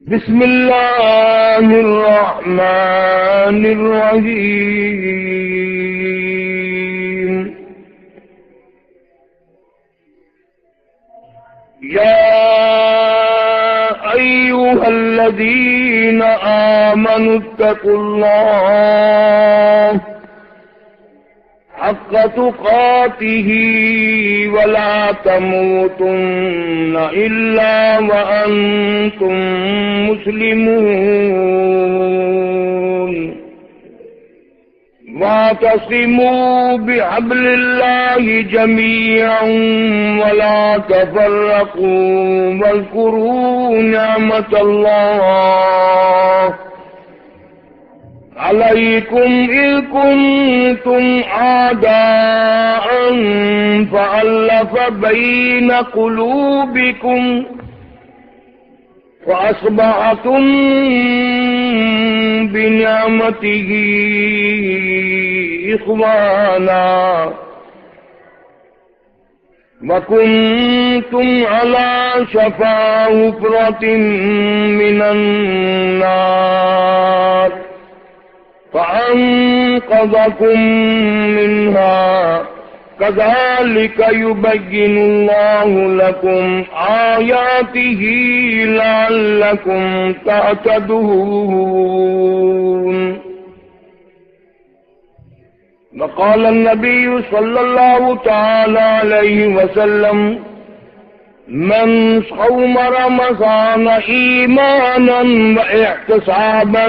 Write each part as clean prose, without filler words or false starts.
بسم اللہ الرحمن الرحیم یا ایھا الذین آمنوا اتقوا اللہ حق تقاته ولا تموتن إلا وأنتم مسلمون واعتصموا بحبل الله جميعا ولا تفرقوا واذكروا نعمة الله عليكم إذ كنتم أعداء فألف بين قلوبكم فأصبحتم بنعمته إخوانا وكنتم على شفا حفرة من النار فأنقذكم منها كذلك يبين الله لكم آياته لعلكم تهتدون وقال النبي صلى الله تعالى عليه وسلم من صوم رمضان ایمانا واحتسابا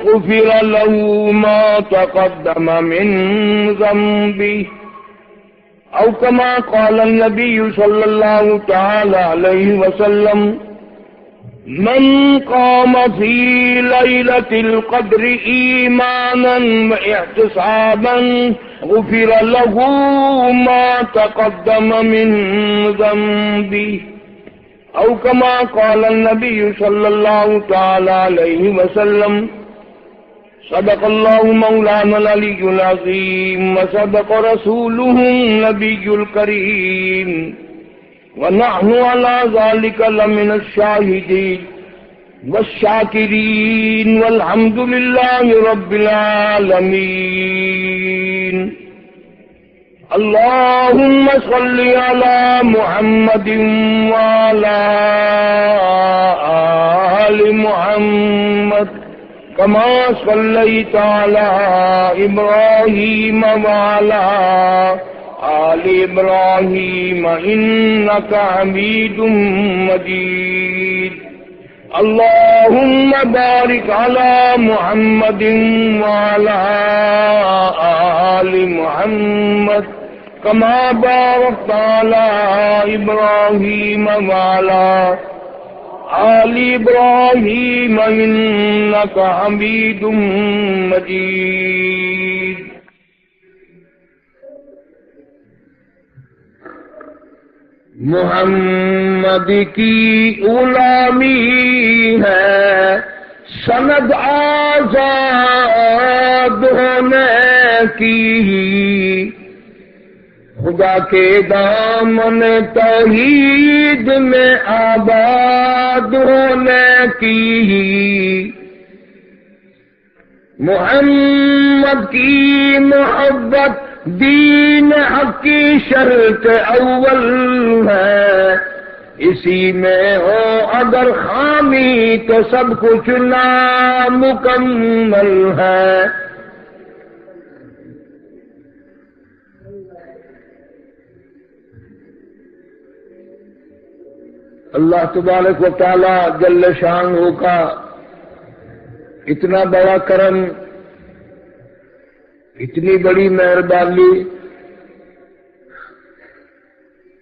غفر له ما تقدم من ذنبه او كما قال النبي صلى الله تعالى عليه وسلم من قام في ليلة القدر ایمانا واحتسابا غفر له ما تقدم من ذنبه او كما قال النبي صلى الله تعالى عليه وسلم صدق الله مولانا العلي العظيم وصدق رسوله النبي الكريم ونحن على ذلك لمن الشاهدين والشاكرين والحمد لله رب العالمين اللهم صل على محمد وعلى آل محمد كما صليت على إبراهيم وعلى آل إبراهيم إنك حميد مجيد اللهم بارك على محمد وعلى آل محمد كما باركت على إبراهيم وعلى آل إبراهيم إنك حميد مجيد محمد کی غلامی ہے سند آزاد ہونے کی خدا کے دامن توحید میں آباد ہونے کی محمد کی محبت دین حق کی شرط اول ہے اسی میں ہو اگر خامی تو سب کچھ نامکمل ہے اللہ تبارک و تعالی جل شانہ کا اتنا بڑا کرم اتنی بڑی مہربانی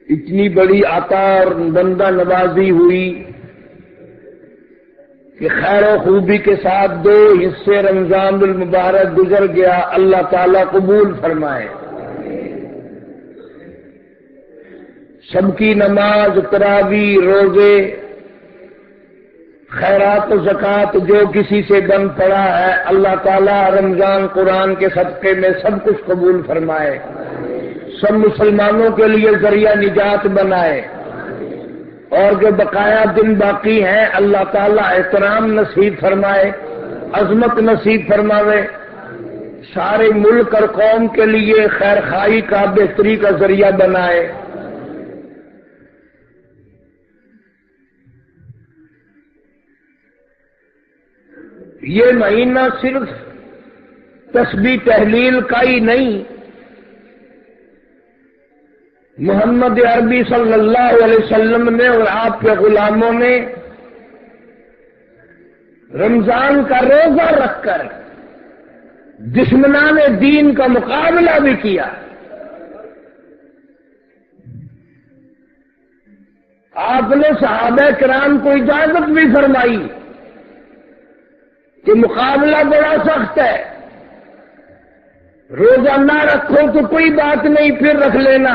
اتنی بڑی عطا اور بندہ نوازی ہوئی کہ خیر و خوبی کے ساتھ 2 حصے رمضان المبارک گزر گیا اللہ تعالیٰ قبول فرمائے سب کی نماز تراویح روزے خیرات و زکوٰۃ جو کسی سے بن پڑا ہے اللہ تعالیٰ رمضان قرآن کے صدقے میں سب کچھ قبول فرمائے سب مسلمانوں کے لیے ذریعہ نجات بنائے اور جو بقایا دن باقی ہیں اللہ تعالیٰ احترام نصیب فرمائے، عظمت نصیب فرماوے، سارے ملک اور قوم کے لیے خیر خائی کا بہتری کا ذریعہ بنائے۔ یہ مہینہ صرف تسبیح تحلیل کا ہی نہیں، محمد عربی صلی اللہ علیہ وسلم نے اور آپ کے غلاموں نے رمضان کا روزہ رکھ کر دشمنان دین کا مقابلہ بھی کیا۔ آپ نے صحابہ کرام کو اجازت بھی فرمائی کہ مقابلہ بڑا سخت ہے، روزہ نہ رکھو تو کوئی بات نہیں، پھر رکھ لینا،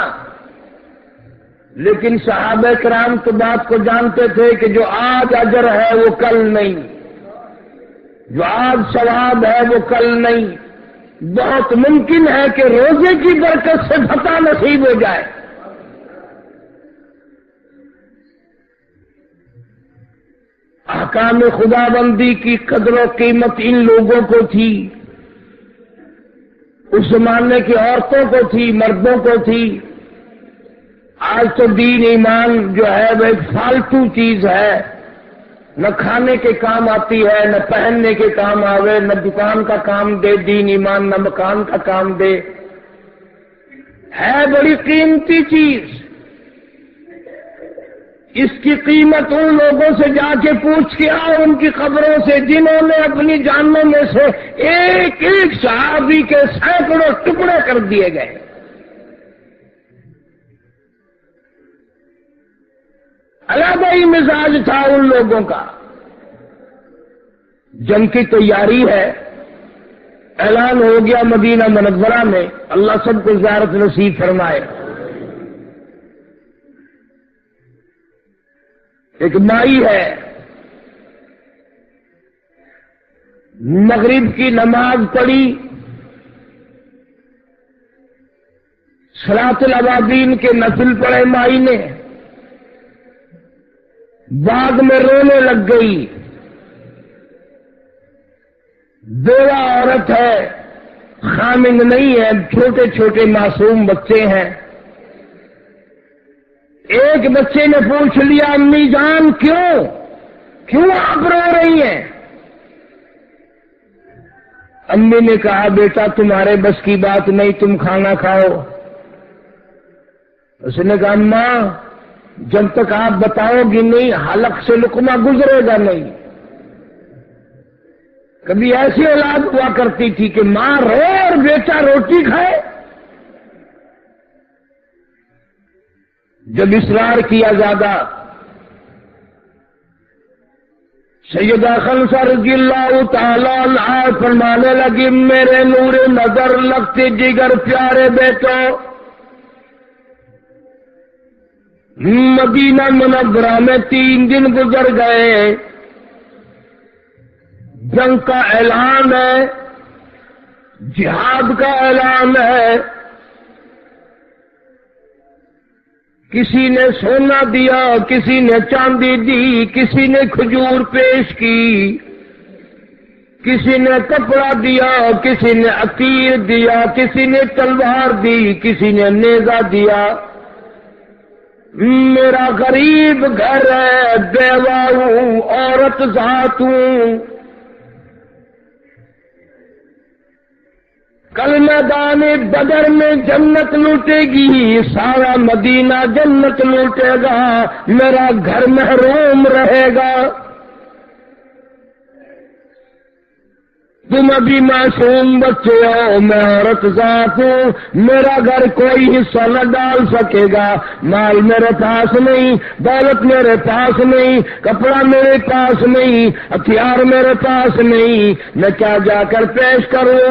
لیکن صحابہ کرام تو بات کو جانتے تھے کہ جو آج اجر ہے وہ کل نہیں، جو آج ثواب ہے وہ کل نہیں، بہت ممکن ہے کہ روزے کی برکت سے فتح نصیب ہو جائے۔ احکام خدا بندی کی قدر و قیمت ان لوگوں کو تھی، اس زمانے کی عورتوں کو تھی، مردوں کو تھی۔ آج تو دین ایمان جو ہے وہ ایک فالتو چیز ہے، نہ کھانے کے کام آتی ہے، نہ پہننے کے کام آوے، نہ دکان کا کام دے دین ایمان، نہ مکان کا کام دے، ہے بڑی قیمتی چیز۔ اس کی قیمت ان لوگوں سے جا کے پوچھ کے آؤ، ان کی قبروں سے جنہوں نے اپنی جانوں میں سے ایک ایک صحابی کے سینکڑوں ٹکڑے کر دیے گئے۔ علیحدہ ہی مزاج تھا ان لوگوں کا۔ جنگ کی تیاری ہے، اعلان ہو گیا مدینہ منورہ میں، اللہ سب کو زیارت نصیب فرمائے۔ ایک مائی ہے، مغرب کی نماز پڑھی، صلاۃ الاوابین کے نفل پڑھے مائی نے، بعد میں رونے لگ گئی۔ بیوہ عورت ہے، خامند نہیں ہے، چھوٹے چھوٹے معصوم بچے ہیں۔ ایک بچے نے پوچھ لیا، امی جان کیوں آپ رو رہی ہیں؟ امی نے کہا، بیٹا تمہارے بس کی بات نہیں، تم کھانا کھاؤ۔ اس نے کہا، اماں جب تک آپ بتاؤ گی نہیں حلق سے لقمہ گزرے گا نہیں۔ کبھی ایسی اولاد ہوا کرتی تھی کہ ماں رو اور بیٹا روٹی کھائے۔ جب اصرار کیا زیادہ، سیدہ خنسہ رضی اللہ تعالی عنہا فرمانے لگی، میرے نور نظر لگتے جگر پیارے بیٹو، مدینہ منورہ میں 3 دن گزر گئے، جنگ کا اعلان ہے، جہاد کا اعلان ہے، کسی نے سونا دیا، کسی نے چاندی دی، کسی نے کھجور پیش کی، کسی نے کپڑا دیا، کسی نے عقیر دیا، کسی نے تلوار دی، کسی نے نیزہ دیا۔ میرا غریب گھر ہے، بیوہ ہوں، عورت ذات ہوں، کل میدان بدر میں جنت لوٹے گی، سارا مدینہ جنت لوٹے گا، میرا گھر محروم رہے گا۔ تم ابھی معصوم بچے ہو، میں عورت ذات ہوں، میرا گھر کوئی حصہ نہ ڈال سکے گا، مال میرے پاس نہیں، دولت میرے پاس نہیں، کپڑا میرے پاس نہیں، ہتھیار میرے پاس نہیں، میں کیا جا کر پیش کروں؟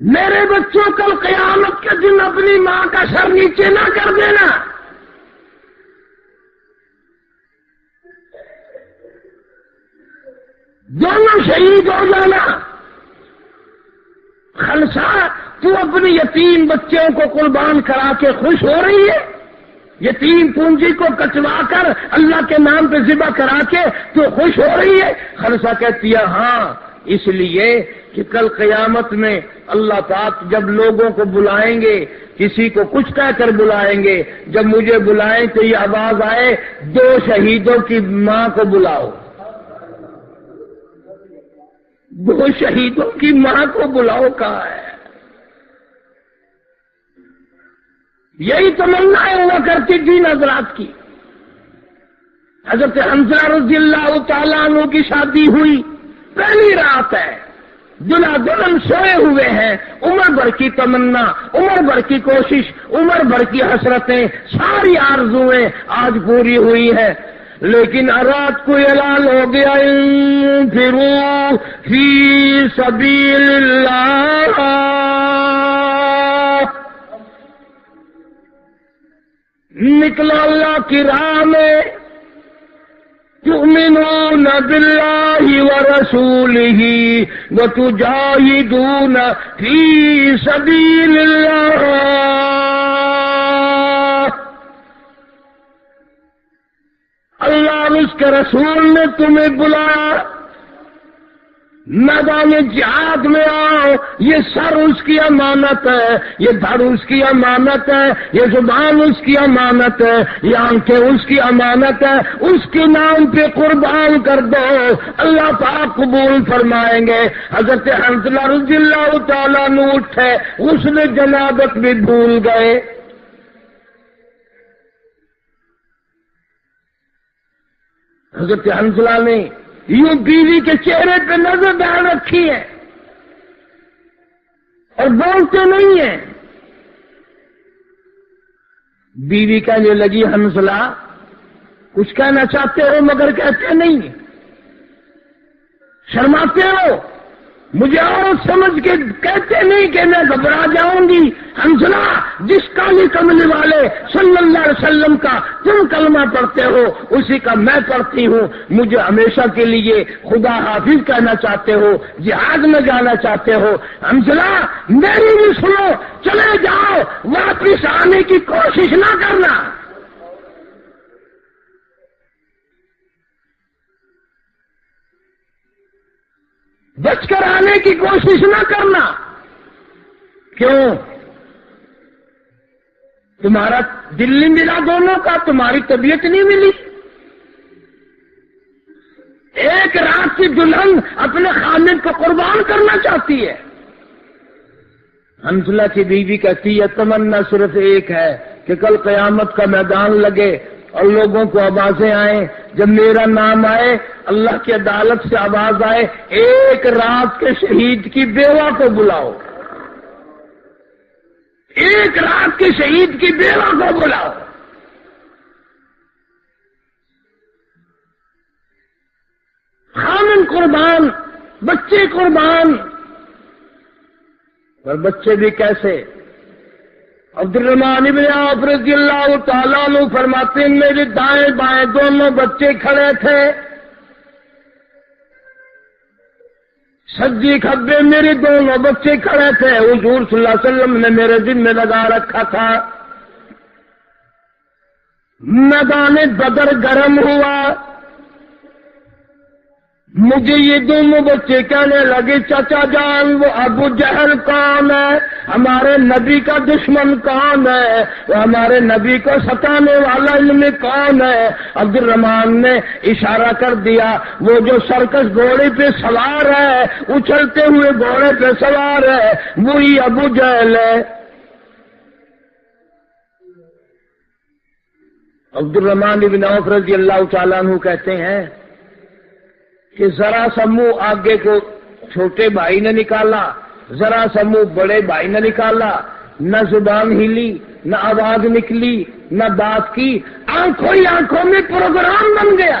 میرے بچوں کل قیامت کے دن اپنی ماں کا سر نیچے نہ کر دینا. دونوں شہید ہو جانا. خلصہ تو اپنے یتیم بچوں کو قربان کرا کے خوش ہو رہی ہے؟ یتیم پونجی کو کٹوا کر اللہ کے نام پہ ذبح کرا کے تو خوش ہو رہی ہے؟ خلصہ کہتی ہے ہاں، اس لیے کہ کل قیامت میں اللہ پاک جب لوگوں کو بلائیں گے، کسی کو کچھ کہہ کر بلائیں گے، جب مجھے بلائیں تو یہ آواز آئے 2 شہیدوں کی ماں کو بلاؤ. 2 شہیدوں کی ماں کو بلاؤ کہا ہے. یہی تمنا ہوا کرتی تھی حضرات کی. حضرت حمزہ رضی اللہ تعالیٰ عنہ کی شادی ہوئی، پہلی رات ہے، دلہا دلہن سوئے ہوئے ہیں. عمر بھر کی تمنا، عمر بھر کی کوشش، عمر بھر کی حسرتیں، ساری آرزویں آج پوری ہوئی ہیں. لیکن رات کو اعلان ہو گیا انفروا فی سبیل اللہ، نکلو اللہ کی راہ میں. تؤمنون باللہ ورسولہ وتجاہدون فی سبیل اللہ. اللہ اور اس کے رسول نے تمہیں بلایا، میدان جہاد میں آؤ. یہ سر اس کی امانت ہے، یہ دھڑ اس کی امانت ہے، یہ زبان اس کی امانت ہے، یہ آنکھیں اس کی امانت ہے. اس کے نام پہ قربان کر دو، اللہ پاک قبول فرمائیں گے. حضرت حنظلہ رضی اللہ تعالیٰ عنہ اٹھے، غسل جنابت بھی بھول گئے. حضرت حنظلہ نے یوں بیوی کے چہرے پہ نظر ڈال رکھی ہے اور بولتے نہیں ہیں. بیوی کہنے لگی حنظلہ کچھ کہنا چاہتے ہو مگر کہتے نہیں، شرماتے ہو، مجھے اور سمجھ کے کہتے نہیں کہ میں گھبرا جاؤں گی. حنظلہ جس کالی کملی والے صلی اللہ علیہ وسلم کا تم کلمہ پڑھتے ہو اسی کا میں پڑھتی ہوں. مجھے ہمیشہ کے لیے خدا حافظ کہنا چاہتے ہو، جہاد میں جانا چاہتے ہو. حنظلہ میری بھی سنو، چلے جاؤ، واپس آنے کی کوشش نہ کرنا. بچ کر آنے کی کوشش نہ کرنا. کیوں؟ تمہارا دل نہیں ملا دونوں کا، تمہاری طبیعت نہیں ملی. ایک رات کی دلہن اپنے خامد کو قربان کرنا چاہتی ہے. حنظلہ کی بیوی کہتی ہے تمنا صرف ایک ہے کہ کل قیامت کا میدان لگے اور لوگوں کو آوازیں آئیں، جب میرا نام آئے، اللہ کی عدالت سے آواز آئے ایک رات کے شہید کی بیوہ کو بلاؤ، ایک رات کے شہید کی بیوہ کو بلاؤ. خامن قربان، بچے قربان، اور بچے بھی کیسے؟ عبد الرحمن بن عوف رضی اللہ تعالیٰ عنہ فرماتے ہیں میرے دائیں بائیں دونوں بچے کھڑے تھے، سجی کھبے میرے دونوں بچے کھڑے تھے. حضور صلی اللہ علیہ وسلم نے میرے دل میں لگا رکھا تھا. میدان بدر گرم ہوا، مجھے یہ دونوں بچے کہنے لگے چچا جان وہ ابو جہل کون ہے، ہمارے نبی کا دشمن کون ہے، ہمارے نبی کو ستانے والا ان میں کون ہے؟ عبد الرحمن نے اشارہ کر دیا وہ جو سرکس گھوڑے پہ سوار ہے، اچھلتے ہوئے گھوڑے پہ سوار ہے، وہی ابو جہل ہے. عبد الرحمن بن عوف رضی اللہ تعالیٰ عنہ کہتے ہیں کہ ذرا سا منہ آگے کو چھوٹے بھائی نے نکالا، ذرا سا منہ بڑے بھائی نے نکالا، نہ زبان ہلی، نہ آواز نکلی، نہ بات کی، آنکھوں ہی آنکھوں میں پروگرام بن گیا.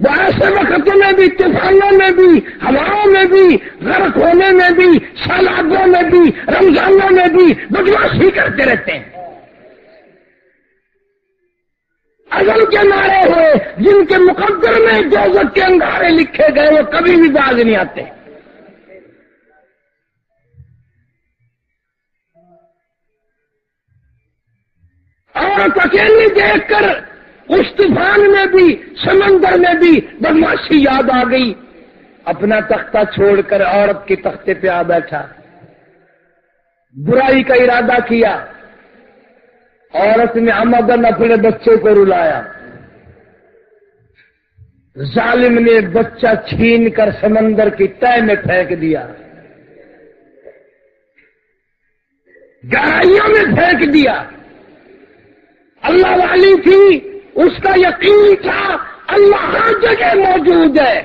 وہ ایسے وقت میں بھی، طوفانوں میں بھی، ہواؤں میں بھی، غرق ہونے میں بھی، سیلابوں میں بھی، رمضانوں میں بھی بدماشی کرتے رہتے ہیں۔ ازل کے مارے ہوئے جن کے مقدر میں دوزخ کے انگارے لکھے گئے وہ کبھی بھی باز نہیں آتے۔ اور اکیلی دیکھ کر اس طوفان میں بھی، سمندر میں بھی بدماشی یاد آ گئی، اپنا تختہ چھوڑ کر عورت کے تختے پہ آ بیٹھا، برائی کا ارادہ کیا، عورت نے عمدن اپنے بچے کو رلایا، ظالم نے بچہ چھین کر سمندر کی تہہ میں پھینک دیا، گہرائیوں میں پھینک دیا۔ اللہ والی تھی، اس کا یقین تھا اللہ ہر جگہ موجود ہے۔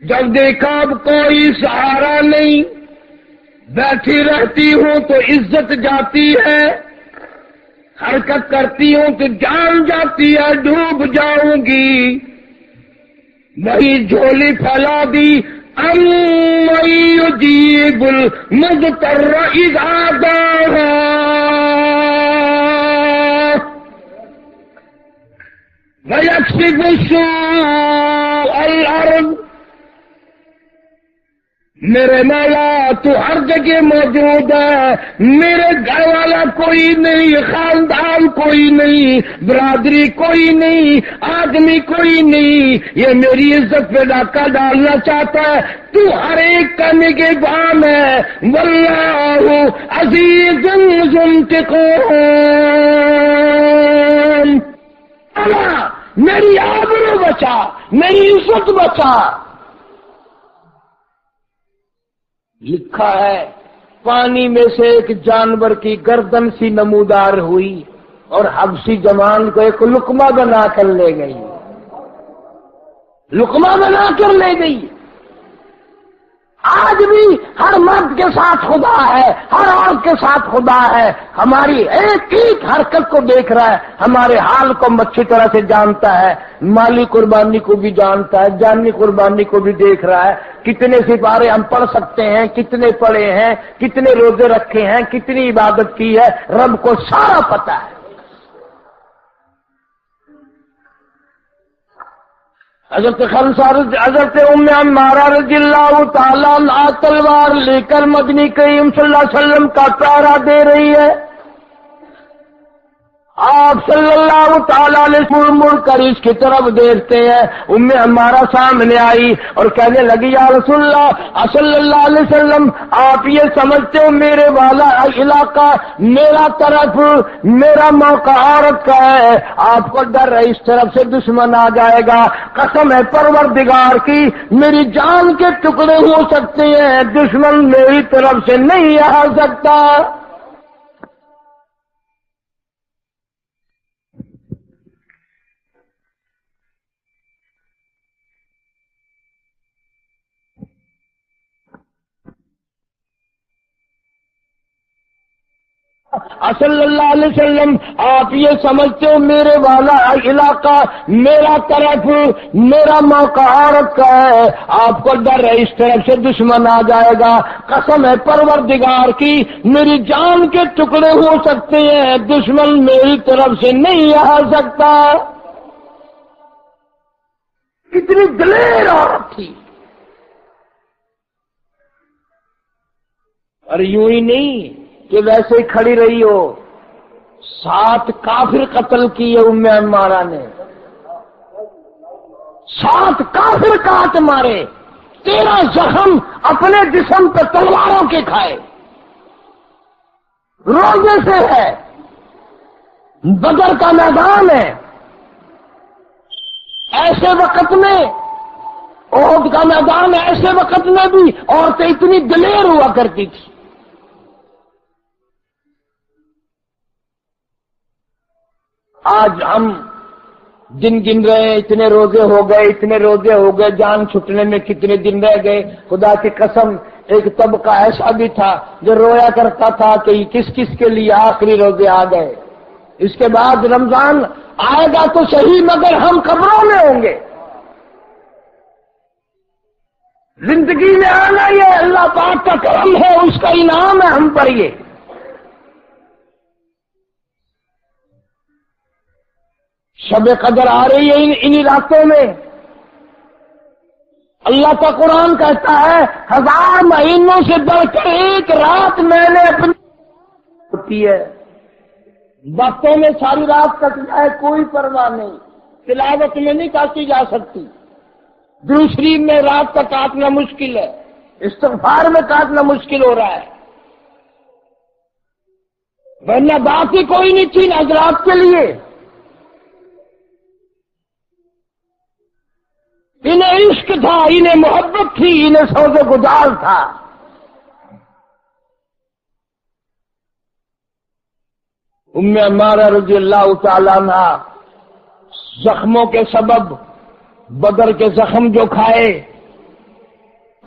جب دیکھا اب کوئی سہارا نہیں، بیٹھی رہتی ہوں تو عزت جاتی ہے، حرکت کرتی ہوں تو جان جاتی ہے، ڈوب جاؤں گی، وہی جھولی پھیلا دی، امن یجیب المضطر اذا دعاہ، ویکشف سوء الارض۔ میرے مولا تو ہر جگہ موجود ہے، میرے گھر والا کوئی نہیں، خاندان کوئی نہیں، برادری کوئی نہیں، آدمی کوئی نہیں، یہ میری عزت پہ ڈاکہ ڈالنا چاہتا ہے، تو ہر ایک کا نگہبان ہے۔ واللہ عزیز ذو انتقام۔ اللہ میری آبرو بچا، میری عزت بچا۔ لکھا ہے پانی میں سے ایک جانور کی گردن سی نمودار ہوئی اور حبشی جوان کو ایک لقمہ بنا کر لے گئی، لقمہ بنا کر لے گئی۔ آج بھی ہر مرد کے ساتھ خدا ہے، ہر عورت کے ساتھ خدا ہے، ہماری ایک ایک حرکت کو دیکھ رہا ہے، ہمارے حال کو اچھی طرح سے جانتا ہے، مالی قربانی کو بھی جانتا ہے، جانی قربانی کو بھی دیکھ رہا ہے، کتنے سپارے ہم پڑھ سکتے ہیں، کتنے پڑھے ہیں، کتنے روزے رکھے ہیں، کتنی عبادت کی ہے، رب کو سارا پتہ ہے۔ حضرت ام عمارہ رضی اللہ تعالیٰ عنہا تلوار لے کر مدنی کریم صلی اللہ علیہ وسلم کا پہرا دے رہی ہے۔ آپ صلی اللہ تعالیٰ علیہ وسلم مڑ کر اس کی طرف دیکھتے ہیں، ام عمارہ سامنے آئی اور کہنے لگی یا رسول اللہ صلی اللہ علیہ وسلم، آپ یہ سمجھتے ہو میرے والا علاقہ میرا طرف، میرا موقع عورت کا ہے، آپ کو ڈر ہے اس طرف سے دشمن آ جائے گا، قسم ہے پروردگار کی میری جان کے ٹکڑے ہو سکتے ہیں، دشمن میری طرف سے نہیں آ سکتا۔ صلی اللہ علیہ وسلم، آپ یہ سمجھتے ہو میرے والا علاقہ میرا طرف، میرا موقع عورت کا ہے، آپ کو ڈر ہے اس طرف سے دشمن آ جائے گا، قسم ہے پروردگار کی میری جان کے ٹکڑے ہو سکتے ہیں، دشمن میری طرف سے نہیں آ سکتا۔ کتنی دلیر عورت تھی، اور یوں ہی نہیں کہ ویسے ہی کھڑی رہی ہو، 7 کافر قتل کیے ام عمارہ نے، 7 کافر کاٹ مارے، 13 زخم اپنے جسم پہ تلواروں کے کھائے، روزے سے ہے، بدر کا میدان ہے، ایسے وقت میں احد کا میدان ہے، ایسے وقت میں بھی عورتیں اتنی دلیر ہوا کرتی تھی۔ آج ہم دن گن رہے ہیں، اتنے روزے ہو گئے، اتنے روزے ہو گئے، جان چھٹنے میں کتنے دن رہ گئے۔ خدا کی قسم ایک طبقہ ایسا بھی تھا جو رویا کرتا تھا کہ کس کس کے لیے آخری روزے آ گئے، اس کے بعد رمضان آئے گا تو صحیح، مگر ہم قبروں میں ہوں گے۔ زندگی میں آنا یہ اللہ پاک کا کرم ہے، اس کا انعام ہے ہم پر۔ یہ شب قدر آ رہی ہے انہی راتوں میں۔ اللہ کا قرآن کہتا ہے 1000 مہینوں سے بڑھ کر ایک رات میں نے اپنی ہوتی ہے۔ باتوں میں ساری رات کٹ جائے کوئی پرواہ نہیں، تلاوت میں نہیں کاٹی جا سکتی، درود شریف میں رات کا کاٹنا مشکل ہے، استغفار میں کاٹنا مشکل ہو رہا ہے، ورنہ بات ہی کوئی نہیں تھی حضرات کے لیے۔ انہیں عشق تھا، انہیں محبت تھی، انہیں سوز گزار تھا۔ ام عمارہ رضی اللہ تعالیٰ عنہ زخموں کے سبب بدر کے زخم جو کھائے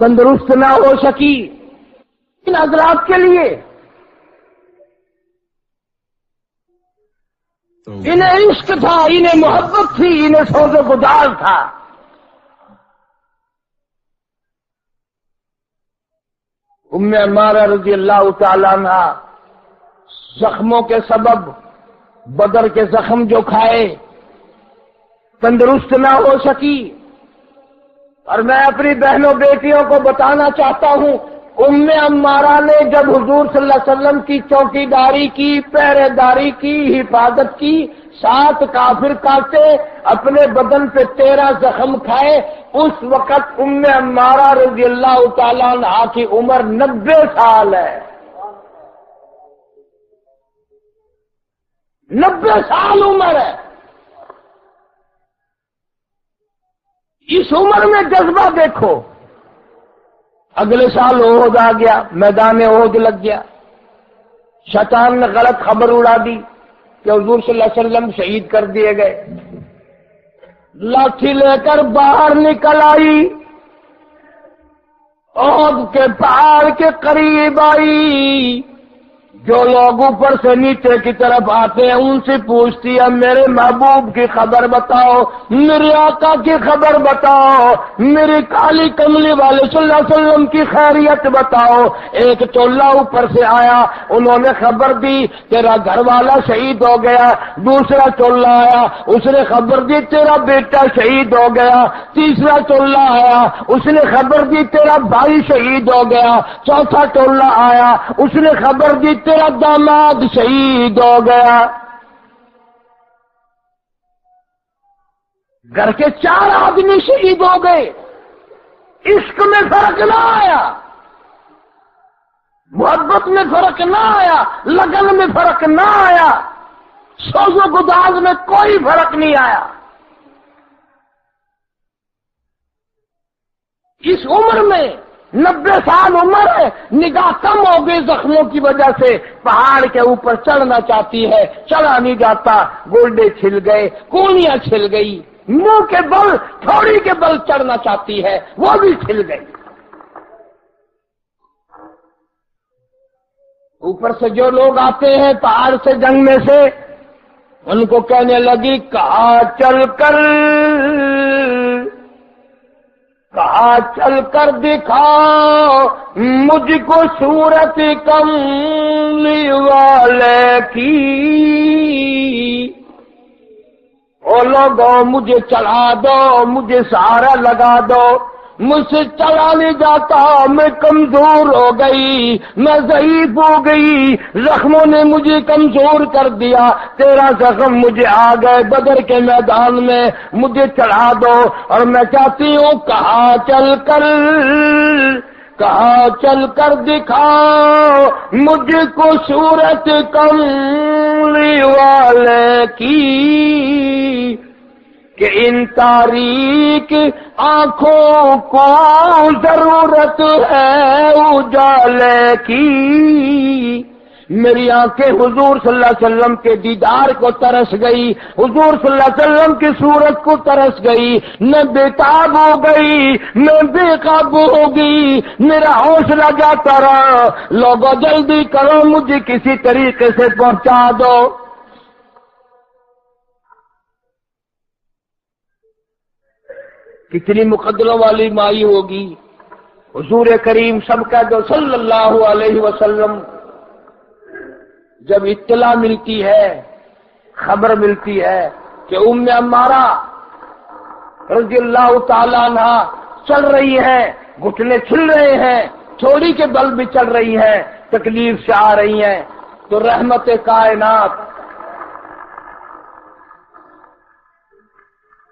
تندرست نہ ہو سکی، ان حضرات کے لیے انہیں عشق تھا، انہیں محبت تھی، انہیں سوز گزار تھا۔ ام عمارہ رضی اللہ تعالیٰ عنہ زخموں کے سبب بدر کے زخم جو کھائے تندرست نہ ہو سکی، اور میں اپنی بہنوں بیٹیوں کو بتانا چاہتا ہوں، ام عمارہ نے جب حضور صلی اللہ علیہ وسلم کی چوکی داری کی، پہرے داری کی، حفاظت کی، 7 کافر کاٹے، اپنے بدن پہ 13 زخم کھائے، اس وقت ام عمارہ رضی اللہ تعالیٰ عنہ کی عمر 90 سال ہے۔ 90 سال عمر ہے۔ اس عمر میں جذبہ دیکھو۔ اگلے سال احد آ گیا، میدان احد لگ گیا، شیطان نے غلط خبر اڑا دی کہ حضور صلی اللہ علیہ وسلم شہید کر دیے گئے۔ لاٹھی لے کر باہر نکل آئی، احد کے پہاڑ کے قریب آئی، جو لوگ اوپر سے نیچے کی طرف آتے ہیں ان سے پوچھتی ہے میرے محبوب کی خبر بتاؤ، میرے آقا کی خبر بتاؤ، میری کالی کملی والے صلی اللہ علیہ وسلم کی خیریت بتاؤ۔ ایک چولہ اوپر سے آیا، انہوں نے خبر دی تیرا گھر والا شہید ہو گیا۔ دوسرا چولہ آیا، اس نے خبر دی تیرا بیٹا شہید ہو گیا۔ تیسرا چولہ آیا، اس نے خبر دی تیرا بھائی شہید ہو گیا۔ چوتھا چولہ آیا، اس نے خبر دی تیرا داماد شہید ہو گیا۔ گھر کے 4 آدمی شہید ہو گئے۔ عشق میں فرق نہ آیا، محبت میں فرق نہ آیا، لگن میں فرق نہ آیا، سوز و گداز میں کوئی فرق نہیں آیا۔ اس عمر میں 90 سال عمر ہے، نگاہ کم ہو گئی زخموں کی وجہ سے، پہاڑ کے اوپر چڑھنا چاہتی ہے، چڑھا نہیں جاتا، گولڈے چھل گئے، کونیاں چھل گئی، منہ کے بل، تھوڑی کے بل چڑھنا چاہتی ہے، وہ بھی چھل گئی۔ اوپر سے جو لوگ آتے ہیں پہاڑ سے جنگ میں سے، ان کو کہنے لگی کہاں چل کر دکھاؤ مجھ کو صورت کملی والے کی، او لوگوں مجھے چلا دو، مجھے سہارا لگا دو، مجھ سے چلا نہیں جاتا، میں کمزور ہو گئی، میں ضعیف ہو گئی، زخموں نے مجھے کمزور کر دیا، تیرا زخم مجھے آ گئے بدر کے میدان میں، مجھے چڑھا دو۔ اور میں چاہتی ہوں کہاں چل کر دکھاؤ مجھ کو صورت کملی والے کی، کہ ان تاریک آنکھوں کو ضرورت ہے اجالے کی۔ میری آنکھیں حضور صلی اللہ علیہ وسلم کے دیدار کو ترس گئی، حضور صلی اللہ علیہ وسلم کی صورت کو ترس گئی، میں بےتاب ہو گئی، میں بے قابو ہو گئی، میرا حوصلہ جاتا رہا، لوگوں جلدی کرو مجھے کسی طریقے سے پہنچا دو۔ کتنی مقدروں والی مائی ہوگی. حضور کریم سب کا جو صلی اللہ علیہ وسلم جب اطلاع ملتی ہے، خبر ملتی ہے کہ ام عمارہ رضی اللہ تعالیٰ عنہ چل رہی ہیں، گھٹنے چھل رہے ہیں، تھوڑی کے بل بھی چل رہی ہیں، تکلیف سے آ رہی ہیں، تو رحمت کائنات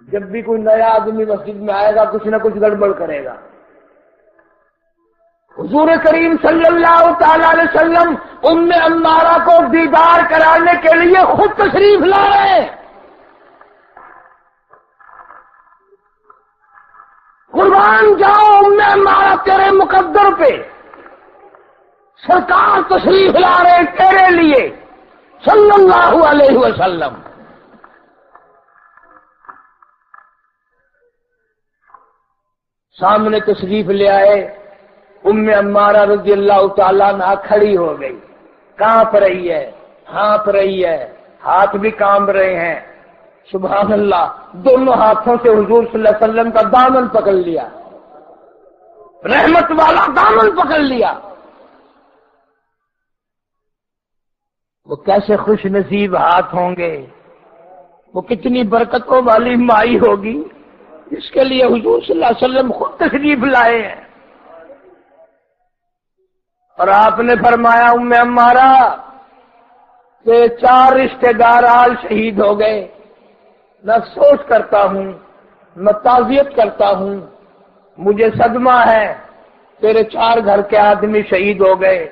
جب بھی کوئی نیا آدمی مسجد میں آئے گا کچھ نہ کچھ گڑبڑ کرے گا. حضور کریم صلی اللہ تعالی علیہ وسلم ام عمارہ کو دیدار کرانے کے لیے خود تشریف لا رہے ہیں. قربان جاؤ ام عمارہ تیرے مقدر پہ، سرکار تشریف لا رہے ہیں تیرے لیے صلی اللہ علیہ وسلم. سامنے تشریف لے آئے، ام عمارہ رضی اللہ تعالیٰ عنہ کھڑی ہو گئی، کانپ رہی ہے، ہانپ رہی ہے، ہاتھ بھی کانپ رہے ہیں. سبحان اللہ، دونوں ہاتھوں سے حضور صلی اللہ علیہ وسلم کا دامن پکڑ لیا، رحمت والا دامن پکڑ لیا. وہ کیسے خوش نصیب ہاتھ ہوں گے، وہ کتنی برکتوں والی مائی ہوگی اس کے لیے حضور صلی اللہ علیہ وسلم خود تشریف لائے ہیں. اور آپ نے فرمایا ام عمارہ کہ 4 رشتہ دار آج شہید ہو گئے، میں افسوس کرتا ہوں، میں تعزیت کرتا ہوں، مجھے صدمہ ہے، تیرے 4 گھر کے آدمی شہید ہو گئے.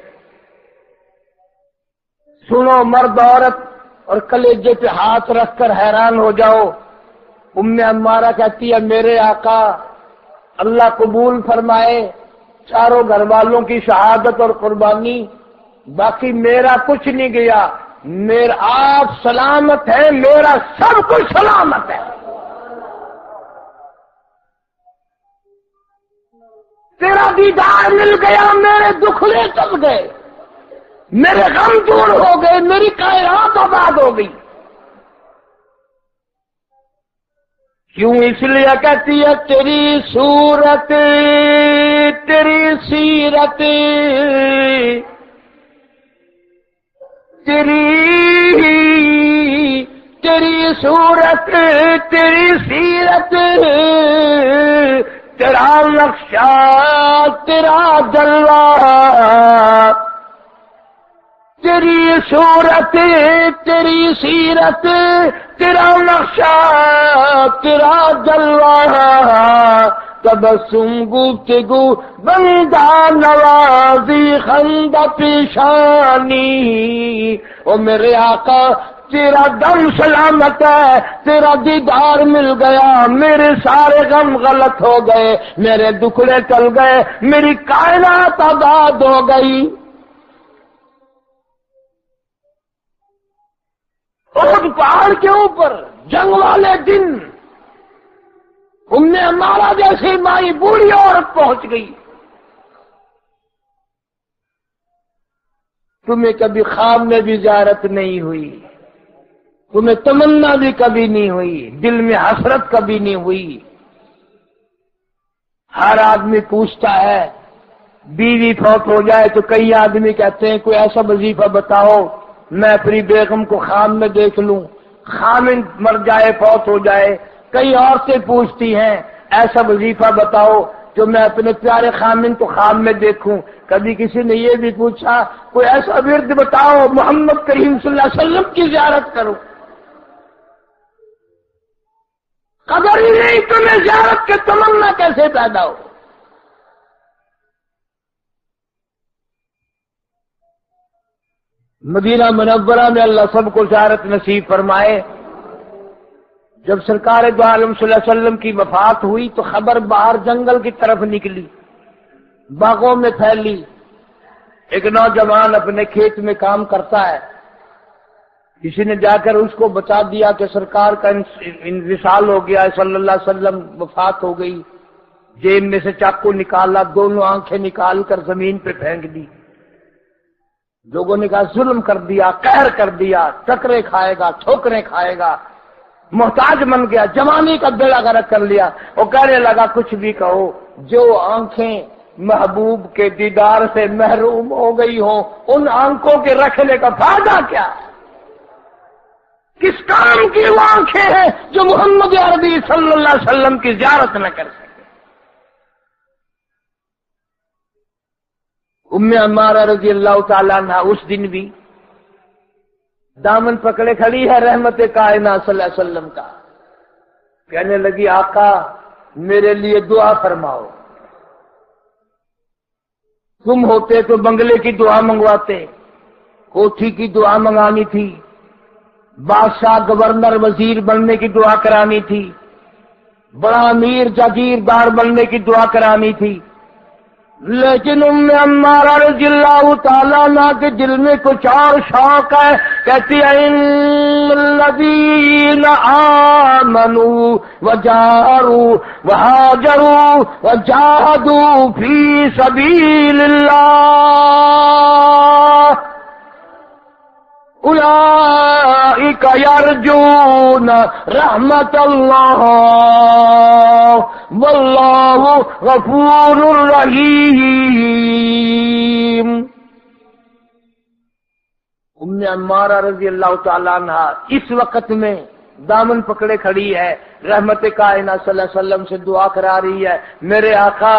سنو مرد عورت اور کلیجے پہ ہاتھ رکھ کر حیران ہو جاؤ. ام عمارہ کہتی ہے میرے آقا اللہ قبول فرمائے 4 گھر والوں کی شہادت اور قربانی، باقی میرا کچھ نہیں گیا، میرا آپ سلامت ہے، میرا سب کچھ سلامت ہے. تیرا دیدار مل گیا، میرے دکھڑے چل گئے، میرے غم دور ہو گئے، میری کائنات آباد ہو گئی. کیوں؟ اس لیے کہتی ہے تیری صورت تیری سیرت تیری صورت تیری سیرت، تیرا نقشہ تیرا جلوہ، تیری صورت تیری سیرت تیرا نقشہ تیرا جلوہ، تبسم گفتگو بندہ نوازی خندہ پیشانی. او میرے آقا تیرا دم سلامت ہے، تیرا دیدار مل گیا، میرے سارے غم غلط ہو گئے، میرے دکھڑے چل گئے، میری کائنات آباد ہو گئی. احد پہاڑ کے اوپر جنگ والے دن ام عمارہ جیسی مائی بوڑھی عورت پہنچ گئی. تمہیں کبھی خواب میں بھی زیارت نہیں ہوئی، تمہیں تمنا بھی کبھی نہیں ہوئی، دل میں حسرت کبھی نہیں ہوئی. ہر آدمی پوچھتا ہے، بیوی فوت ہو جائے تو کئی آدمی کہتے ہیں کوئی ایسا وظیفہ بتاؤ میں اپنی بیگم کو خواب میں دیکھ لوں. خامن مر جائے فوت ہو جائے، کئی عورتیں پوچھتی ہیں ایسا وظیفہ بتاؤ جو میں اپنے پیارے خامن کو خواب میں دیکھوں. کبھی کسی نے یہ بھی پوچھا کوئی ایسا ورد بتاؤ محمد کریم صلی اللہ علیہ وسلم کی زیارت کروں. قدر ہی نہیں تمہیں زیارت کے تمنا کیسے پیدا ہو. مدینہ منورہ میں اللہ سب کو زیارت نصیب فرمائے. جب سرکار دو عالم صلی اللہ علیہ وسلم کی وفات ہوئی تو خبر باہر جنگل کی طرف نکلی، باغوں میں پھیلی. ایک نوجوان اپنے کھیت میں کام کرتا ہے، کسی نے جا کر اس کو بتا دیا کہ سرکار کا انوصال ہو گیا، صلی اللہ علیہ وسلم وفات ہو گئی. جیب میں سے چاقو نکالا، دونوں آنکھیں نکال کر زمین پہ پھینک دی. لوگوں نے کہا ظلم کر دیا، قہر کر دیا، ٹکرے کھائے گا، ٹھوکریں کھائے گا. محتاج بن گیا، جوانی کا بیڑا غرق کر لیا۔ وہ کہنے لگا کچھ بھی کہو، جو آنکھیں محبوب کے دیدار سے محروم ہو گئی ہوں، ان آنکھوں کے رکھنے کا فائدہ کیا ہے؟ کس کام کی وہ آنکھیں ہیں جو محمد عربی صلی اللہ علیہ وسلم کی زیارت نہ کر سکے؟ ام عمارہ رضی اللہ تعالیٰ عنہ اس دن بھی دامن پکڑے کھڑی ہے رحمت کائنات صلی اللہ علیہ وسلم کا، کہنے لگی آقا میرے لیے دعا فرماؤ، تم ہوتے تو بنگلے کی دعا منگواتے، کوٹھی کی دعا منگانی تھی، بادشاہ گورنر وزیر بننے کی دعا کرانی تھی، بڑا امیر جاگیردار بننے کی دعا کرانی تھی، لیکن ام عمارہ رضی اللہ تعالیٰ عنہ کے دل میں کچھ اور شوق ہے، کہتی ہے ان الذین آمنوا وجاہروا وہاجروا وجاہدوا فی سبیل اللہ اولئک یرجون رحمت اللہ واللہ غفور رحیم۔ ام عمارہ رضی اللہ تعالیٰ عنہ اس وقت میں دامن پکڑے کھڑی ہے، رحمت کائنات صلی اللہ علیہ وسلم سے دعا کرا رہی ہے، میرے آقا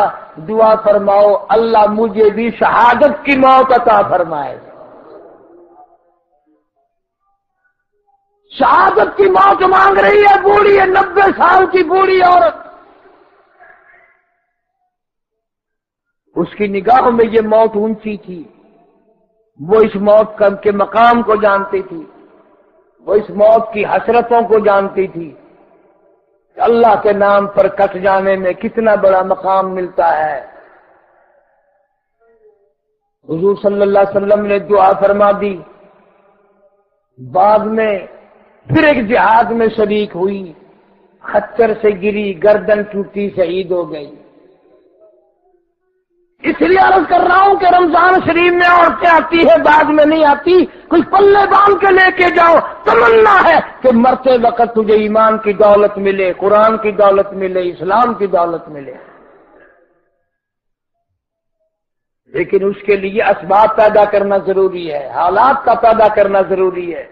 دعا فرماؤ اللہ مجھے بھی شہادت کی موت عطا فرمائے۔ شہادت کی موت مانگ رہی ہے، بوڑھی ہے، 90 سال کی بوڑھی عورت، اس کی نگاہوں میں یہ موت اونچی تھی، وہ اس موت کے مقام کو جانتی تھی، وہ اس موت کی حسرتوں کو جانتی تھی کہ اللہ کے نام پر کٹ جانے میں کتنا بڑا مقام ملتا ہے۔ حضور صلی اللہ علیہ وسلم نے دعا فرما دی، بعد میں پھر ایک جہاد میں شریک ہوئی، خچر سے گری، گردن ٹوٹی، شہید ہو گئی۔ اس لیے عرض کر رہا ہوں کہ رمضان شریف میں عورتیں آتی ہے، بعد میں نہیں آتی، کوئی پلے باندھ کے لے کے جاؤ، تمنا ہے کہ مرتے وقت تجھے ایمان کی دولت ملے، قرآن کی دولت ملے، اسلام کی دولت ملے، لیکن اس کے لیے اسباب پیدا کرنا ضروری ہے، حالات کا پیدا کرنا ضروری ہے۔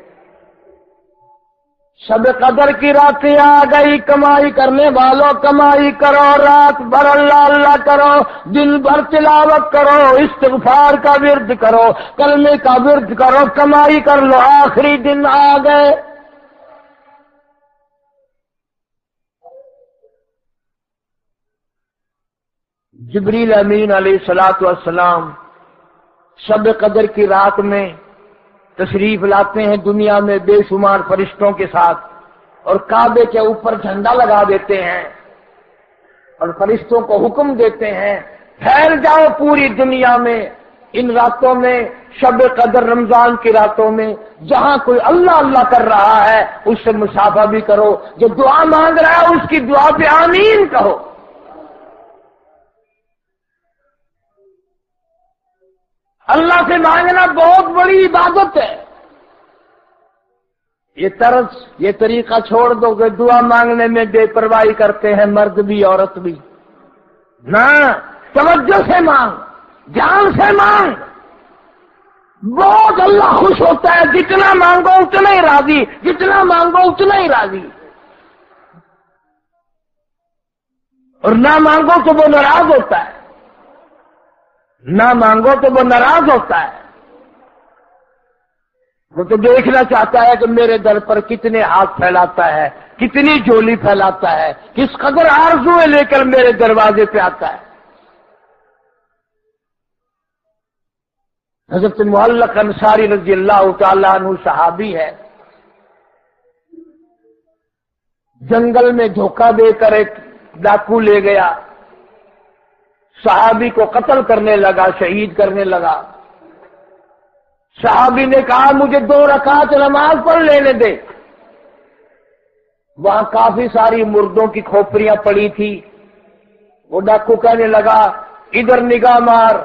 شب قدر کی راتیں آ گئی، کمائی کرنے والوں کمائی کرو، رات بھر اللہ اللہ کرو، دن بھر تلاوت کرو، استغفار کا ورد کرو، کلمے کا ورد کرو، کمائی کر لو، آخری دن آ گئے۔ جبریل امین علیہ الصلوۃ والسلام شب قدر کی رات میں تشریف لاتے ہیں دنیا میں بے شمار فرشتوں کے ساتھ، اور کعبے کے اوپر جھنڈا لگا دیتے ہیں اور فرشتوں کو حکم دیتے ہیں پھیل جاؤ پوری دنیا میں ان راتوں میں، شب قدر رمضان کی راتوں میں، جہاں کوئی اللہ اللہ کر رہا ہے اس سے مصافحہ بھی کرو، جو دعا مانگ رہا ہے اس کی دعا پہ آمین کہو۔ اللہ سے مانگنا بہت بڑی عبادت ہے۔ یہ طرز، یہ طریقہ چھوڑ دو کہ دعا مانگنے میں بے پرواہی کرتے ہیں مرد بھی عورت بھی، نہ توجہ سے مانگ، جان سے مانگ، بہت اللہ خوش ہوتا ہے، جتنا مانگو اتنا ہی راضی، جتنا مانگو اتنا ہی راضی، اور نہ مانگو تو وہ ناراض ہوتا ہے، نہ مانگو تو وہ ناراض ہوتا ہے، وہ تو دیکھنا چاہتا ہے کہ میرے در پر کتنے ہاتھ پھیلاتا ہے، کتنی جھولی پھیلاتا ہے، کس قدر آرزویں لے کر میرے دروازے پہ آتا ہے۔ حضرت معلق انصاری رضی اللہ تعالیٰ عنہ صحابی ہے، جنگل میں دھوکہ دے کر ایک ڈاکو لے گیا، صحابی کو قتل کرنے لگا، شہید کرنے لگا۔ صحابی نے کہا مجھے 2 رکعت نماز پڑھ لینے دے۔ وہاں کافی ساری مردوں کی کھوپڑیاں پڑی تھی، وہ ڈاکو کہنے لگا ادھر نگاہ مار،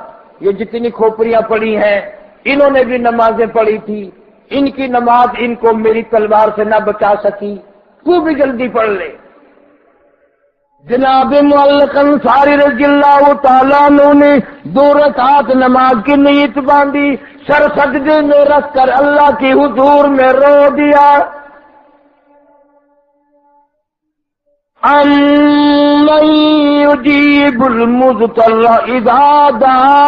یہ جتنی کھوپڑیاں پڑی ہیں انہوں نے بھی نمازیں پڑھی تھی، ان کی نماز ان کو میری تلوار سے نہ بچا سکی، تو بھی جلدی پڑھ لے۔ جناب معلق انصاری رضی اللہ تعالیٰ عنہ نے 2 رکعت نماز کی نیت باندھی، سر سجدے میں رکھ کر اللہ کی حضور میں رو دیا، امن یجیب المضطر اذا دعا،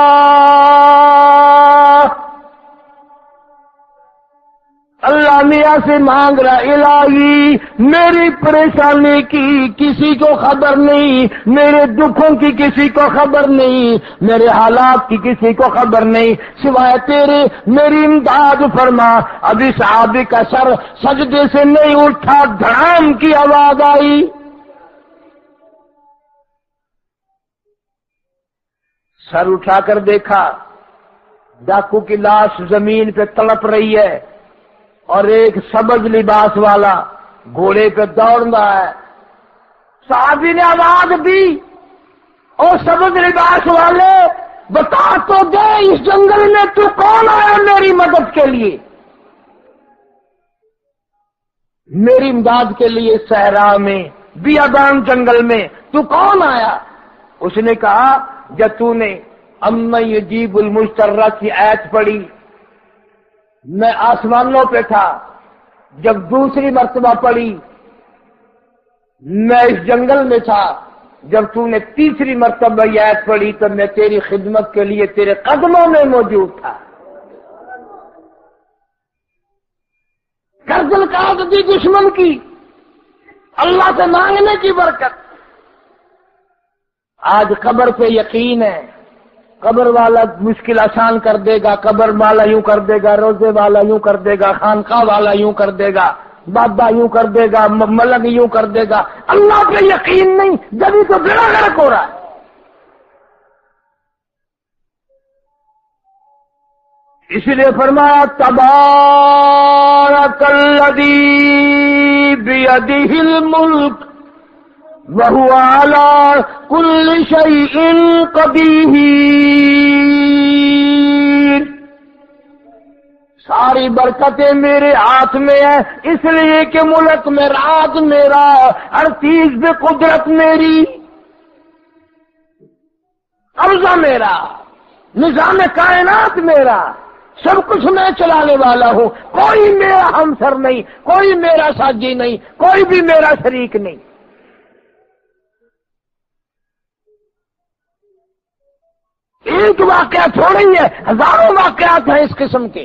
اللہ میاں سے مانگ رہا، الہی میری پریشانی کی کسی کو خبر نہیں، میرے دکھوں کی کسی کو خبر نہیں، میرے حالات کی کسی کو خبر نہیں سوائے تیرے، میری امداد فرما۔ ابھی صحابی کا سر سجدے سے نہیں اٹھا، دھڑام کی آواز آئی، سر اٹھا کر دیکھا، ڈاکو کی لاش زمین پہ تڑپ رہی ہے اور ایک سبز لباس والا گھوڑے پہ دوڑ رہا ہے۔ صحابی نے آواز دی، اور سبز لباس والے بتا تو دے اس جنگل میں تو کون آیا میری مدد کے لیے، میری امداد کے لیے، صحرا میں بیابان جنگل میں تو کون آیا؟ اس نے کہا جب تو نے امن یجیب المضطر کی آیت پڑھی، میں آسمانوں پہ تھا، جب دوسری مرتبہ پڑھی میں اس جنگل میں تھا، جب تو نے تیسری مرتبہ یہ آیت پڑھی تو میں تیری خدمت کے لیے تیرے قدموں میں موجود تھا۔ کرزل کا دی دشمن کی، اللہ سے مانگنے کی برکت۔ آج قبر پہ یقین ہے، قبر والا مشکل آسان کر دے گا، قبر والا یوں کر دے گا، روزے والا یوں کر دے گا، خانقاہ والا یوں کر دے گا، بابا یوں کر دے گا، ملک یوں کر دے گا، اللہ پہ یقین نہیں، جبھی تو بیڑا غرق ہو رہا ہے۔ اس لیے فرمایا تبارک الذی بیدہ الملک وَهُوَ عَلَى كُلِّ شَيْءٍ قَدِيرٌ، ساری برکتیں میرے ہاتھ میں ہیں، اس لیے کہ ملک میں راج میرا، ہر چیز پہ قدرت میری، قبضہ میرا، نظام کائنات میرا، سب کچھ میں چلانے والا ہوں، کوئی میرا ہمسر نہیں، کوئی میرا ساجی نہیں، کوئی بھی میرا شریک نہیں۔ ایک واقعہ تھوڑی ہے، ہزاروں واقعات ہیں اس قسم کے۔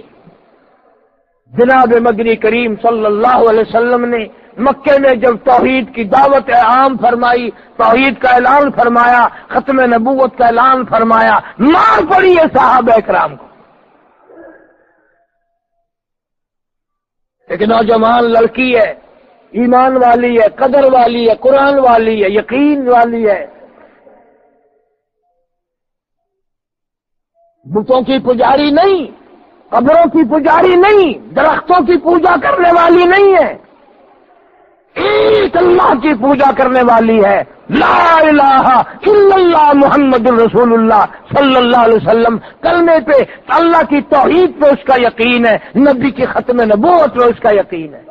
جناب مدنی کریم صلی اللہ علیہ وسلم نے مکے میں جب توحید کی دعوت عام فرمائی، توحید کا اعلان فرمایا، ختم نبوت کا اعلان فرمایا، مار پڑی ہے صحابہ کرام کو۔ ایک نوجوان لڑکی ہے، ایمان والی ہے، قدر والی ہے، قرآن والی ہے، یقین والی ہے، بتوں کی پجاری نہیں، قبروں کی پجاری نہیں، درختوں کی پوجا کرنے والی نہیں ہے، ایک اللہ کی پوجا کرنے والی ہے، لا الہ الا اللہ محمد الرسول اللہ صلی اللہ علیہ وسلم، کلمے پہ اللہ کی توحید پہ اس کا یقین ہے، نبی کی ختم نبوت پہ اس کا یقین ہے۔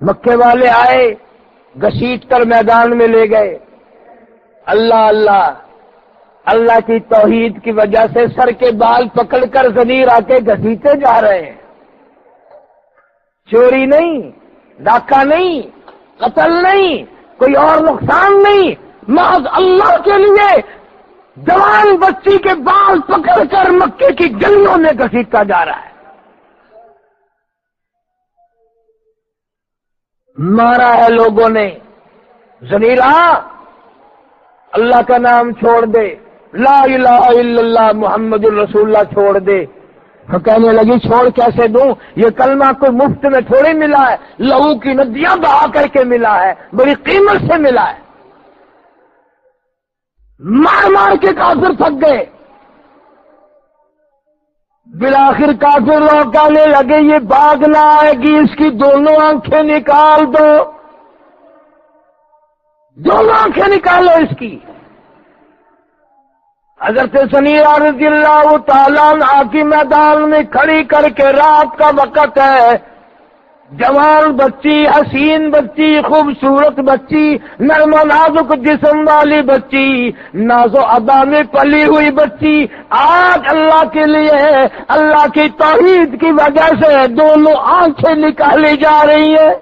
مکے والے آئے، گھسیٹ کر میدان میں لے گئے، اللہ اللہ اللہ کی توحید کی وجہ سے سر کے بال پکڑ کر زمین آ کے گھسیٹے جا رہے ہیں، چوری نہیں، ڈاکہ نہیں، قتل نہیں، کوئی اور نقصان نہیں، محض اللہ کے لیے جوان بچی کے بال پکڑ کر مکے کی گلیوں میں گھسیٹا جا رہا ہے۔ مارا ہے لوگوں نے، زنیلا اللہ کا نام چھوڑ دے، لا الہ الا اللہ محمد الرسول اللہ چھوڑ دے۔ تو کہنے لگی چھوڑ کیسے دوں، یہ کلمہ کوئی مفت میں تھوڑی ملا ہے، لہو کی ندیاں بہا کر کے ملا ہے، بڑی قیمت سے ملا ہے۔ مار مار کے کافر تھک گئے، بالآخر کافر لوگ کہنے لگے یہ باغ نہ آئے گی، اس کی دونوں آنکھیں نکال دو، دونوں آنکھیں نکالو اس کی۔ حضرت سنیرہ رضی اللہ تعالیٰ عنہ کی میدان میں کھڑی کر کے، رات کا وقت ہے، جوان بچی، حسین بچی، خوبصورت بچی، نرم و نازک جسم والی بچی، نازو ادا میں پلی ہوئی بچی، آج اللہ کے لیے اللہ کی توحید کی وجہ سے دونوں آنکھیں نکالی جا رہی ہیں۔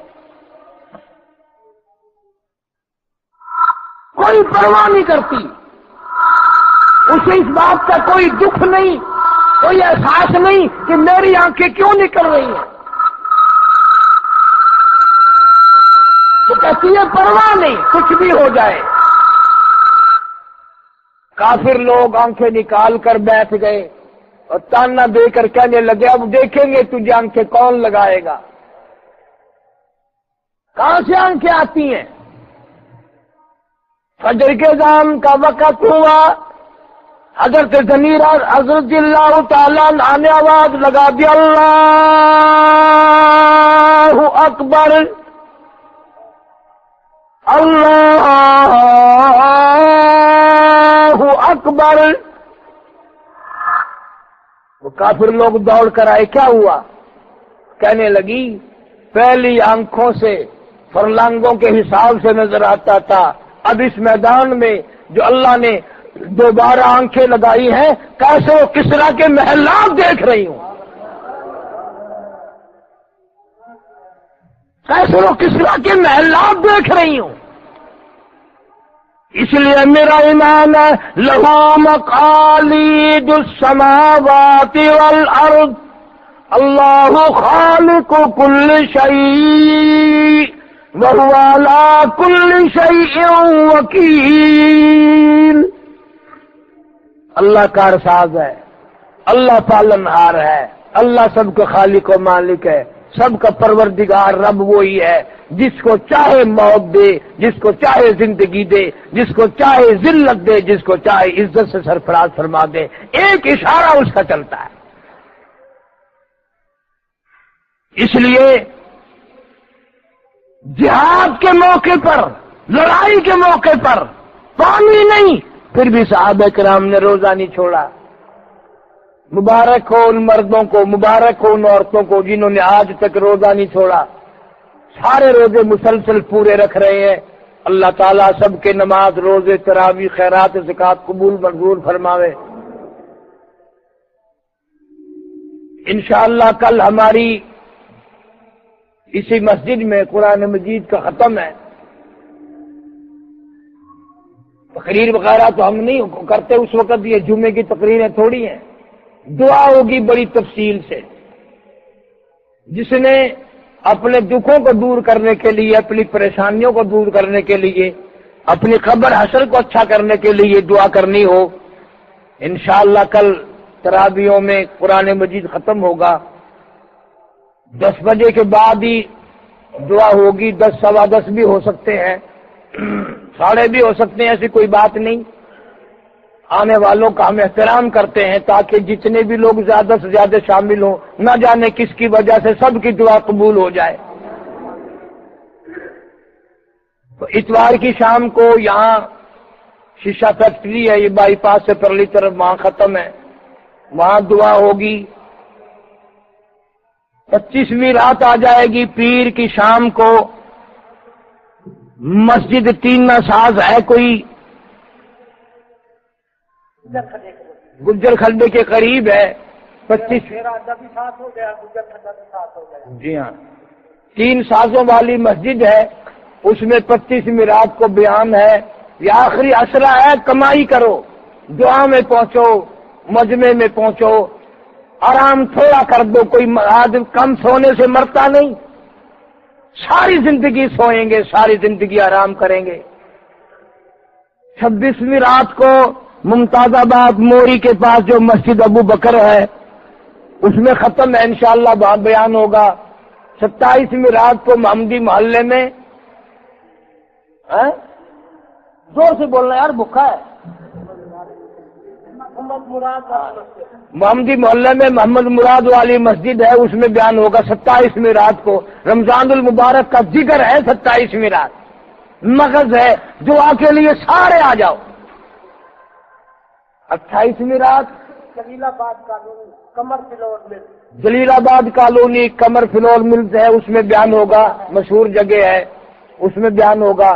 کوئی پرواہ نہیں کرتی، اسے اس بات کا کوئی دکھ نہیں، کوئی احساس نہیں کہ میری آنکھیں کیوں نکل رہی ہیں۔ وہ کہتی ہے پرواہ نہیں، کچھ بھی ہو جائے۔ کافر لوگ آنکھیں نکال کر بیٹھ گئے اور تانا دے کر کہنے لگے اب دیکھیں گے تجھے آنکھیں کون لگائے گا۔ کہاں سے آنکھیں آتی ہیں؟ فجر کے اذان کا وقت ہوا، حضرت ضمیر حضرت اللہ تعالیٰ نے آواز لگا دی اللہ اکبر، اللہ اکبر۔ وہ کافر لوگ دوڑ کر آئے، کیا ہوا؟ کہنے لگی پہلی آنکھوں سے فرلانگوں کے حساب سے نظر آتا تھا، اب اس میدان میں جو اللہ نے دوبارہ آنکھیں لگائی ہیں کیسے وہ کسرا کے محلات دیکھ رہی ہوں، کیسے وہ کسرا کے محلات دیکھ رہی ہوں۔ اس لیے میرا ایمان ہے لہو مقالید السماوات والارض، اللہ خالق کل شیء وہو علی کل شیء وکیل۔ اللہ کارساز ہے، اللہ پالنہار ہے، اللہ سب کا خالق و مالک ہے، سب کا پروردگار رب وہی ہے جس کو چاہے موت دے، جس کو چاہے زندگی دے، جس کو چاہے ذلت دے، جس کو چاہے عزت سے سرفراز فرما دے، ایک اشارہ اس کا چلتا ہے۔ اس لیے جہاد کے موقع پر، لڑائی کے موقع پر پانی نہیں، پھر بھی صحابہ کرام نے روزہ نہیں چھوڑا۔ مبارک ہو ان مردوں کو، مبارک ہو ان عورتوں کو جنہوں نے آج تک روزہ نہیں چھوڑا، سارے روزے مسلسل پورے رکھ رہے ہیں۔ اللہ تعالیٰ سب کے نماز، روزے، تراویح، خیرات، زکات قبول منظور فرماوے۔ انشاءاللہ کل ہماری اسی مسجد میں قرآن مجید کا ختم ہے۔ تقریر وغیرہ تو ہم نہیں کرتے اس وقت، یہ جمعے کی تقریریں تھوڑی ہیں، دعا ہوگی بڑی تفصیل سے۔ جس نے اپنے دکھوں کو دور کرنے کے لیے، اپنی پریشانیوں کو دور کرنے کے لیے، اپنی قبر حشر کو اچھا کرنے کے لیے دعا کرنی ہو، انشاءاللہ کل تراویحوں میں قرآن مجید ختم ہوگا، 10 بجے کے بعد ہی دعا ہوگی، 10 سوا 10 بھی ہو سکتے ہیں، 12:30 بھی ہو سکتے ہیں، ایسی کوئی بات نہیں۔ آنے والوں کا ہم احترام کرتے ہیں تاکہ جتنے بھی لوگ زیادہ سے زیادہ شامل ہوں، نہ جانے کس کی وجہ سے سب کی دعا قبول ہو جائے۔ تو اتوار کی شام کو یہاں شیشہ فیکٹری ہے، یہ بائی پاس سے پرلی طرف، وہاں ختم ہے، وہاں دعا ہوگی۔ 25ویں رات آ جائے گی پیر کی شام کو، مسجد تین ساز ہے کوئی گجر کھڈے کے قریب ہے، 25 جی ہاں 3 سازوں والی مسجد ہے، اس میں 25ویں رات کو بیان ہے۔ یہ آخری عشرہ ہے، کمائی کرو، دعا میں پہنچو، مجمع میں پہنچو، آرام تھوڑا کر دو، کوئی آدمی کم سونے سے مرتا نہیں، ساری زندگی سوئیں گے، ساری زندگی آرام کریں گے۔ 26ویں رات کو ممتاز آباد موری کے پاس جو مسجد ابو بکر ہے اس میں ختم ہے، انشاءاللہ وہاں بیان ہوگا۔ 27ویں رات کو محمدی محلے میں، زور سے بولنا یار، بھوکا ہے، محمدی محلے میں محمد مراد والی مسجد ہے، اس میں بیان ہوگا 27ویں رات کو۔ رمضان المبارک کا ذکر ہے 27ویں رات، مغز ہے، دعا کے لیے سارے آ جاؤ۔ 28ویں رات جلیل آباد کالونی قمر فلور ملز، جلیل آباد کالونی قمر فلور ملز ہے، اس میں بیان ہوگا، مشہور جگہ ہے، اس میں بیان ہوگا۔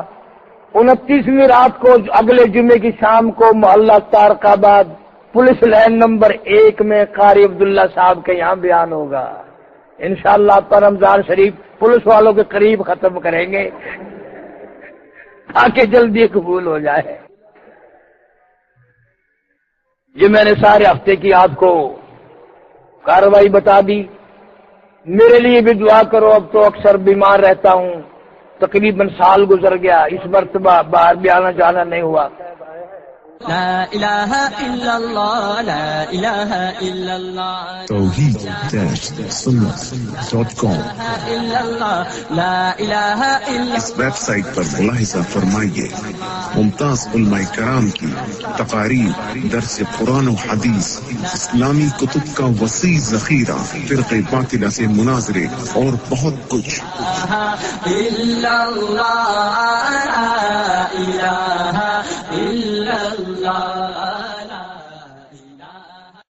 29ویں رات کو اگلے جمعے کی شام کو محلہ تارک آباد پولیس لائن نمبر 1 میں قاری عبداللہ صاحب کے یہاں بیان ہوگا۔ انشاءاللہ پر رمضان شریف پولیس والوں کے قریب ختم کریں گے تاکہ جلدی قبول ہو جائے۔ یہ میں نے سارے ہفتے کی آپ کو کارروائی بتا دی۔ میرے لیے بھی دعا کرو، اب تو اکثر بیمار رہتا ہوں، تقریباً سال گزر گیا، اس مرتبہ باہر بھی آنا جانا نہیں ہوا۔ لا الہ الا اللہ، لا الہ الا اللہ، توحید-سنت.com لا الہ الا اس ویب سائٹ پر ملاحظہ فرمائیے ممتاز علماء کرام کی تقاریر، درس قرآن و حدیث، اسلامی کتب کا وسیع ذخیرہ، فرقہ باطلہ سے مناظرے اور بہت کچھ۔ الا اللہ، لا الہ الا اللہ۔